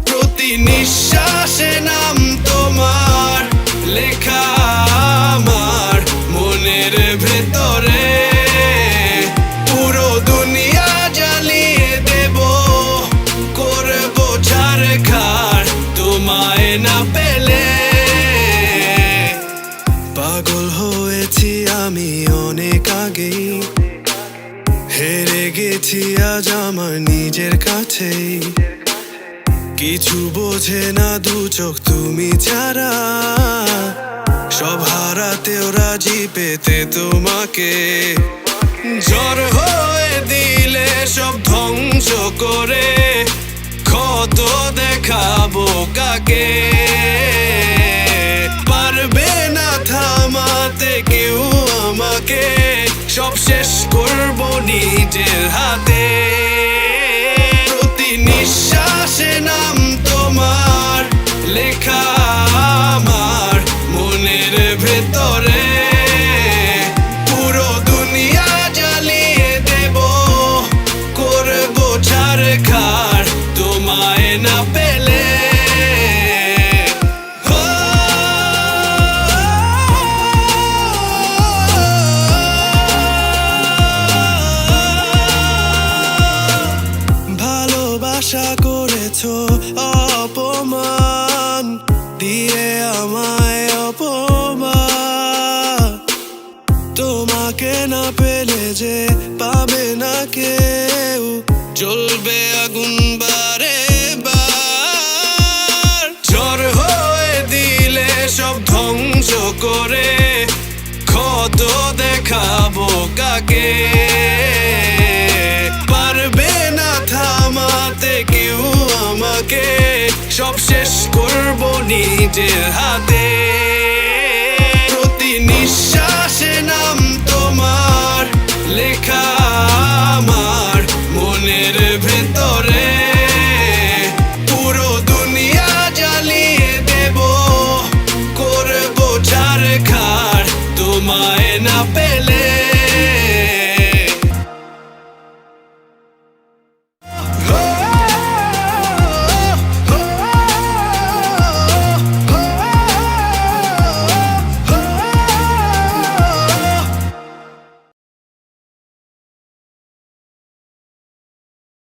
প্রতি নিঃশ্বাসে নাম তোমার লেখা আমার মনের ভেতরে। পুরো দুনিয়া জ্বালিয়ে দেব, করব ছারখার তোমায় না পেলে। পাগল হয়েছি আমি অনেক আগেই, হেরে গেছি আজ আমার নিজের কাছেই। কিছু বোঝে না দু চোখ তুমি ছাড়া, সব হারাতেও রাজি পেতে তোমাকে। ঝড় হয়ে দিলে সব ধ্বংস করে, ক্ষত দেখাবো কাকে। পারবে না থামাতে কেউ আমাকে, সব শেষ করবো নিজের হাতে। প্রতি নিঃশ্বাসে নাম তোমার লেখা আমার মনের ভেতরে। পুরো দুনিয়া জ্বালিয়ে দেব, করব ছারখার তোমায় না পেলে। ভালোবাসা করেছো অপমান দিয়ে আমায় অপমান। তোমাকে না পেলে যে পাবে না কেউ, জ্বলবে আগুন বারে বার। ঝড় হয়ে দিলে সব ধ্বংস করে, ক্ষত দেখাবো কাকে। পারবে না থামাতে কেউ আমাকে, সব শেষ করবো নিজের হাতে।